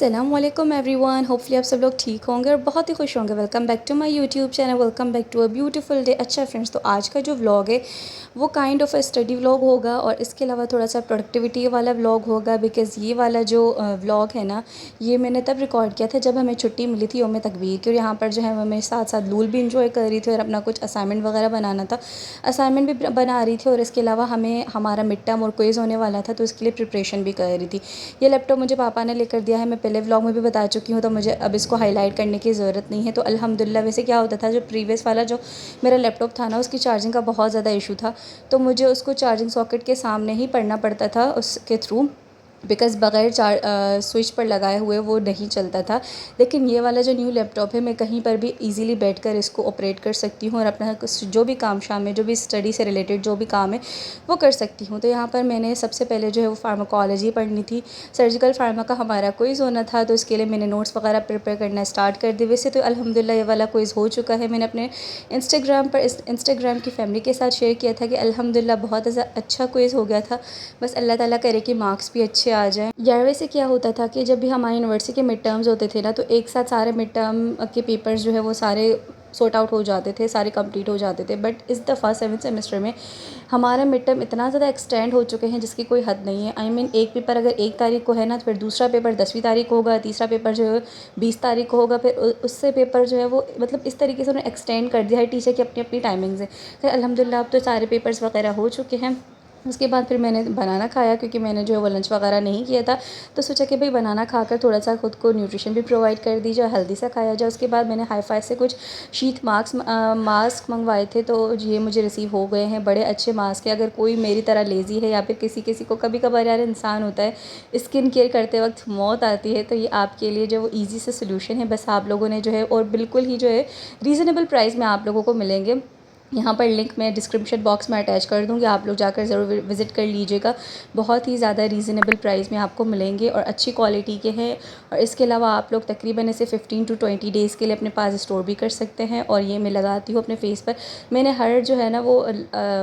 अस्सलाम वालेकुम everyone. Hopefully आप सब लोग ठीक होंगे और बहुत ही खुश होंगे। Welcome back to my YouTube channel, welcome back to a beautiful day. अच्छा फ्रेंड्स, तो आज का जो व्लॉग है वो kind of a study vlog होगा और इसके अलावा थोड़ा सा प्रोडक्टिविटी वाला व्लॉग होगा। बिकॉज़ ये वाला जो व्लॉग है ना, ये मैंने तब रिकॉर्ड किया था जब हमें छुट्टी मिली थी यौम तकबीर की। और यहाँ पर जो है मैं साथ साथ लूल भी इंजॉय कर रही थी और अपना कुछ असाइनमेंट वगैरह बनाना था, असाइनमेंट भी बना रही थी। और इसके अलावा हमें हमारा मिड टर्म और क्विज़ होने वाला था, तो इसके लिए प्रिपरेशन भी कर रही थी। ये लैपटॉप मुझे पापा ने लेकर दिया है, मैं पहले व्लॉग में भी बता चुकी हूँ, तो मुझे अब इसको हाईलाइट करने की ज़रूरत नहीं है। तो अल्हम्दुलिल्लाह। वैसे क्या होता था, जो प्रीवियस वाला जो मेरा लैपटॉप था ना, उसकी चार्जिंग का बहुत ज़्यादा इशू था, तो मुझे उसको चार्जिंग सॉकेट के सामने ही पढ़ना पड़ता था उसके थ्रू, बिकॉज़ बग़ैर स्विच पर लगाए हुए वो नहीं चलता था। लेकिन ये वाला जो न्यू लैपटॉप है, मैं कहीं पर भी इजीली बैठकर इसको ऑपरेट कर सकती हूँ और अपना जो भी काम शाम में, जो भी स्टडी से रिलेटेड जो भी काम है वो कर सकती हूँ। तो यहाँ पर मैंने सबसे पहले जो है वो फार्माकोलॉजी पढ़नी थी। सर्जिकल फार्मा का हमारा क्विज़ होना था, तो इसके लिए मैंने नोट्स वगैरह प्रिपेयर करना स्टार्ट कर दी। वैसे तो अल्हम्दुलिल्लाह ये वाला क्विज़ हो चुका है। मैंने अपने इंस्टाग्राम की फैमिली के साथ शेयर किया था कि अल्हम्दुलिल्लाह बहुत अच्छा क्विज़ हो गया था। बस अल्लाह ताला करे कि मार्क्स भी अच्छे आ जाएँ। 11वीं से क्या होता था कि जब भी हमारी यूनिवर्सिटी के मिड टर्म्स होते थे ना, तो एक साथ सारे मिड टर्म के पेपर्स जो है वो सारे सॉर्ट आउट हो जाते थे, सारे कंप्लीट हो जाते थे। बट इस दफ़ा 7th सेमेस्टर में हमारे मिड टर्म इतना ज़्यादा एक्सटेंड हो चुके हैं जिसकी कोई हद नहीं है। एक पेपर अगर 1 तारीख को है ना, तो फिर दूसरा पेपर 10वीं तारीख को होगा, तीसरा पेपर जो है 20 तारीख को होगा, फिर उससे पेपर जो है वो मतलब इस तरीके से उन्होंने एक्सटेंड कर दिया है। टीचर की अपनी अपनी टाइमिंग्स है। फिर अल्हम्दुलिल्लाह अब तो सारे पेपर्स वगैरह हो चुके हैं। उसके बाद फिर मैंने बनाना खाया, क्योंकि मैंने जो है वो लंच वगैरह नहीं किया था, तो सोचा कि भाई बनाना खाकर थोड़ा सा ख़ुद को न्यूट्रिशन भी प्रोवाइड कर दी जाए, हेल्दी सा खाया जाए। उसके बाद मैंने हाई-फाई से कुछ शीट मास्क मंगवाए थे, तो ये मुझे रिसीव हो गए हैं। बड़े अच्छे मास्क है। अगर कोई मेरी तरह लेज़ी है या फिर किसी किसी को कभी कभार यार इंसान होता है स्किन केयर करते वक्त मौत आती है, तो ये आपके लिए जो वो ईज़ी से सोल्यूशन है। बस आप लोगों ने जो है, और बिल्कुल ही जो है रीज़नेबल प्राइस में आप लोगों को मिलेंगे। यहाँ पर लिंक मैं डिस्क्रिप्शन बॉक्स में अटैच कर दूँगी, आप लोग जाकर ज़रूर विज़िट कर लीजिएगा। बहुत ही ज़्यादा रीज़नेबल प्राइस में आपको मिलेंगे और अच्छी क्वालिटी के हैं। और इसके अलावा आप लोग तकरीबन इसे 15 टू 20 डेज़ के लिए अपने पास स्टोर भी कर सकते हैं। और ये मैं लगाती हूँ अपने फेस पर। मैंने हर जो है ना वो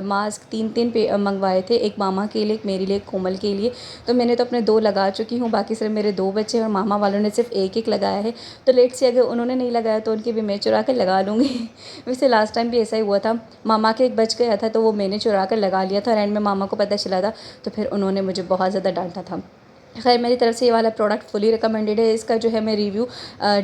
मास्क 3-3 मंगवाए थे, एक मामा के लिए, एक मेरे लिए, एक कोमल के लिए। तो मैंने तो अपने 2 लगा चुकी हूँ, बाकी सिर्फ मेरे 2 बचे और मामा वालों ने सिर्फ एक लगाया है। तो लेट से अगर उन्होंने नहीं लगाया तो उनके भी मैं चुरा कर लगा लूँगी। वैसे लास्ट टाइम भी ऐसा ही हुआ था, मामा के एक बच गया था, तो वो मैंने चुरा कर लगा लिया था और एंड में मामा को पता चला था, तो फिर उन्होंने मुझे बहुत ज़्यादा डांटा था। खैर, मेरी तरफ से ये वाला प्रोडक्ट फुली रिकमेंडेड है। इसका जो है मैं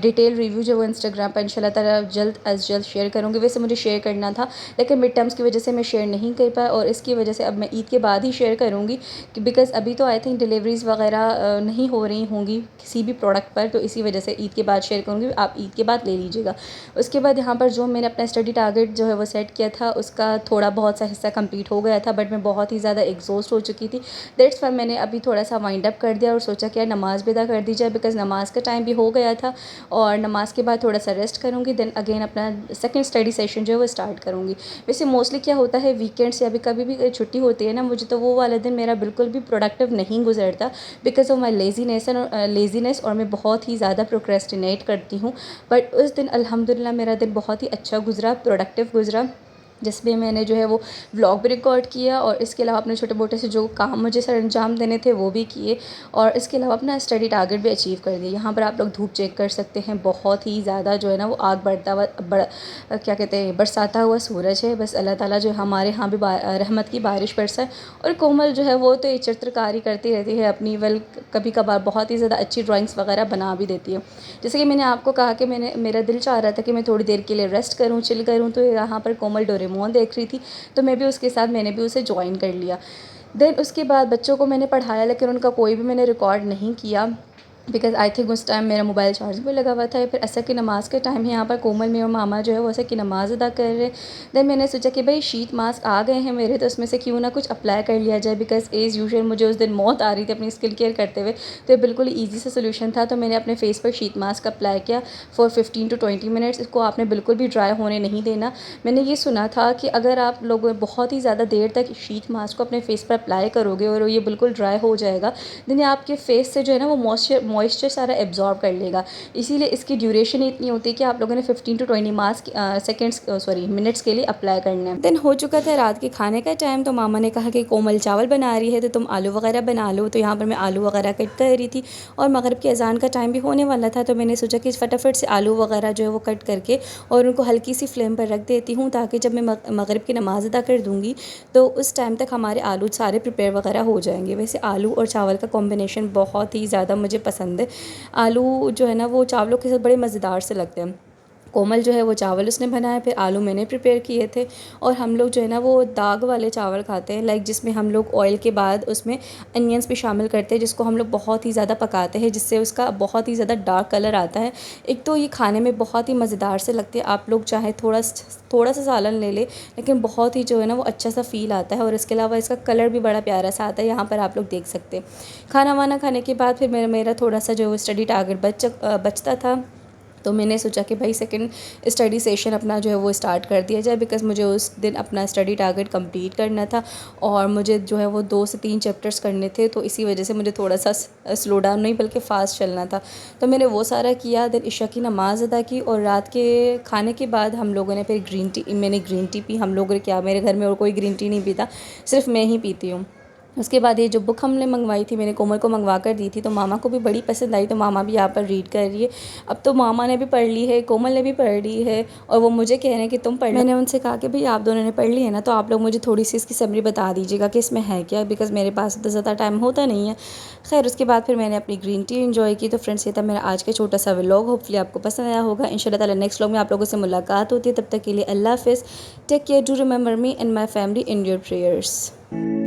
डिटेल रिव्यू जो वो इंस्टाग्राम पर इंशाल्लाह ताला जल्द अज़ जल्द शेयर करूँगी। वैसे मुझे शेयर करना था, लेकिन मिड टर्म्स की वजह से मैं शेयर नहीं कर पाया, और इसकी वजह से अब मैं ईद के बाद ही शेयर करूँगी, कि बिकॉज़ अभी तो आई थिंक डिलीवरीज़ वगैरह नहीं हो रही होंगी किसी भी प्रोडक्ट पर, तो इसी वजह से ईद के बाद शेयर करूँगी। आप ईद के बाद ले लीजिएगा। उसके बाद यहाँ पर जो मैंने अपना स्टडी टारगेट जो है वो सेट किया था, उसका थोड़ा बहुत सा हिस्सा कंप्लीट हो गया था, बट मैं बहुत ही ज़्यादा एग्जॉस्ट हो चुकी थी। दैट्स वाई मैंने अभी थोड़ा सा वाइंड अप कर दिया और सोचा कि यार नमाज़ भी अदा कर दी जाए, बिकॉज़ नमाज़ का टाइम भी हो गया था। और नमाज़ के बाद थोड़ा सा रेस्ट करूँगी, देन अगेन अपना सेकंड स्टडी सेशन जो है वो स्टार्ट करूँगी। वैसे मोस्टली क्या होता है, वीकेंड्स या कभी भी छुट्टी होती है ना, मुझे तो वो वाला दिन मेरा बिल्कुल भी प्रोडक्टिव नहीं गुजरता, बिकॉज़ ऑफ माई लेज़ीनेस, और मैं बहुत ही ज़्यादा प्रोक्रेस्टिनेट करती हूँ। बट उस दिन अल्हम्दुलिल्लाह मेरा दिन बहुत ही अच्छा गुजरा, प्रोडक्टिव गुजरा, जिसमें मैंने जो है वो व्लॉग भी रिकॉर्ड किया और इसके अलावा अपने छोटे मोटे से जो काम मुझे सर अंजाम देने थे वो भी किए, और इसके अलावा अपना स्टडी टारगेट भी अचीव कर दिया। यहाँ पर आप लोग धूप चेक कर सकते हैं, बहुत ही ज़्यादा जो है ना वो आग बढ़ता हुआ क्या कहते हैं, बरसाता हुआ सूरज है। बस अल्लाह ताला जो हमारे यहाँ भी रहमत की बारिश बरसाए। और कोमल जो है वो तो ये चित्रकारी करती रहती है अपनी, कभी कभार बहुत ही ज़्यादा अच्छी ड्राइंग्स वगैरह बना भी देती है। जैसे कि मैंने आपको कहा कि मेरा दिल चाह रहा था कि मैं थोड़ी देर के लिए रेस्ट करूँ, चिल करूँ, तो यहाँ पर कोमल डोरेमोन देख रही थी, तो मैं भी उसके साथ मैंने भी उसे ज्वाइन कर लिया। देन उसके बाद बच्चों को मैंने पढ़ाया, लेकिन उनका कोई भी मैंने रिकॉर्ड नहीं किया, बिकॉज़ आई थिंक उस टाइम मेरा मोबाइल चार्जिंग पे लगा हुआ था। फिर असर की नमाज़ के टाइम यहाँ पर कोमल में और मामा जो है वो असर की नमाज़ अदा कर रहे। देन मैंने सोचा कि भाई शीट मास्क आ गए हैं मेरे, तो उसमें से क्यों ना कुछ अप्लाई कर लिया जाए, बिकॉज़ एज़ यूजुअल मुझे उस दिन मौत आ रही थी अपनी स्किन केयर करते हुए, तो ये बिल्कुल ईजी सा सोल्यूशन था। तो मैंने अपने फेस पर शीट मास्क अप्लाई किया फॉर 15 टू 20 मिनट्स। इसको आपने बिल्कुल भी ड्राई होने नहीं देना। मैंने ये सुना था कि अगर आप लोग बहुत ही ज़्यादा देर तक शीट मास्क को अपने फेस पर अप्लाई करोगे और ये बिल्कुल ड्राई हो जाएगा, देन आपके फेस से जो है ना वो मॉइस्चर सारा एब्जॉर्ब कर लेगा। इसीलिए इसकी ड्यूरेशन ही इतनी होती है कि आप लोगों ने 15 to 20 मिनट्स के लिए अप्लाई करना है। देन हो चुका था रात के खाने का टाइम, तो मामा ने कहा कि कोमल चावल बना रही है तो तुम आलू वगैरह बना लो। तो यहाँ पर मैं आलू वगैरह कट कर रही थी और मगरिब की अजान का टाइम भी होने वाला था, तो मैंने सोचा कि फटाफट से आलू वगैरह जो है वो कट करके और उनको हल्की सी फ्लेम पर रख देती हूँ, ताकि जब मैं मगरिब की नमाज़ अदा कर दूँगी तो उस टाइम तक हमारे आलू सारे प्रिपेयर वगैरह हो जाएंगे। वैसे आलू और चावल का कॉम्बिनेशन बहुत ही ज़्यादा मुझे पसंद है। आलू जो है ना वो चावलों के साथ बड़े मज़ेदार से लगते हैं। कोमल जो है वो चावल उसने बनाया, फिर आलू मैंने प्रिपेयर किए थे। और हम लोग जो है ना वो दाग वाले चावल खाते हैं, लाइक जिसमें हम लोग ऑयल के बाद उसमें अनियंस भी शामिल करते हैं, जिसको हम लोग बहुत ही ज़्यादा पकाते हैं, जिससे उसका बहुत ही ज़्यादा डार्क कलर आता है। एक तो ये खाने में बहुत ही मज़ेदार से लगते हैं, आप लोग चाहे थोड़ा सा सालन ले लें, लेकिन बहुत ही जो है ना वो अच्छा सा फ़ील आता है। और इसके अलावा इसका कलर भी बड़ा प्यारा सा आता है, यहाँ पर आप लोग देख सकते हैं। खाना वाना खाने के बाद फिर मेरा थोड़ा सा जो स्टडी टारगेट बचता था, तो मैंने सोचा कि भाई सेकंड स्टडी सेशन अपना जो है वो स्टार्ट कर दिया जाए, बिकॉज़ मुझे उस दिन अपना स्टडी टारगेट कंप्लीट करना था और मुझे जो है वो 2 से 3 चैप्टर्स करने थे। तो इसी वजह से मुझे थोड़ा सा स्लो डाउन नहीं बल्कि फ़ास्ट चलना था। तो मैंने वो सारा किया, देन इशा की नमाज़ अदा की और रात के खाने के बाद हम लोगों ने फिर मैंने ग्रीन टी पी। हम लोगों ने क्या, मेरे घर में और कोई ग्रीन टी नहीं पीता, सिर्फ मैं ही पीती हूँ। उसके बाद ये जो बुक हमने मंगवाई थी, मैंने कोमल को मंगवा कर दी थी, तो मामा को भी बड़ी पसंद आई, तो मामा भी यहाँ पर रीड कर रही है। अब तो मामा ने भी पढ़ ली है, कोमल ने भी पढ़ ली है और वो मुझे कह रहे हैं कि तुम पढ़ लो। मैंने उनसे कहा कि भाई आप दोनों ने पढ़ ली है ना, तो आप लोग मुझे थोड़ी सी इसकी समरी बता दीजिएगा कि इसमें है क्या, बिकॉज़ मेरे पास तो ज़्यादा टाइम होता नहीं है। खैर उसके बाद फिर मैंने अपनी ग्रीन टी इन्जॉय की। तो फ्रेंड्स ये था मेरा आज का छोटा सा व्लॉग, होपफुली आपको पसंद आया होगा। इंशाल्लाह ताला नेक्स्ट व्लॉग में आप लोगों से मुलाकात होती है, तब तक के लिए अल्लाह हाफ़िज़। Take care, do remember me and my family in your prayers.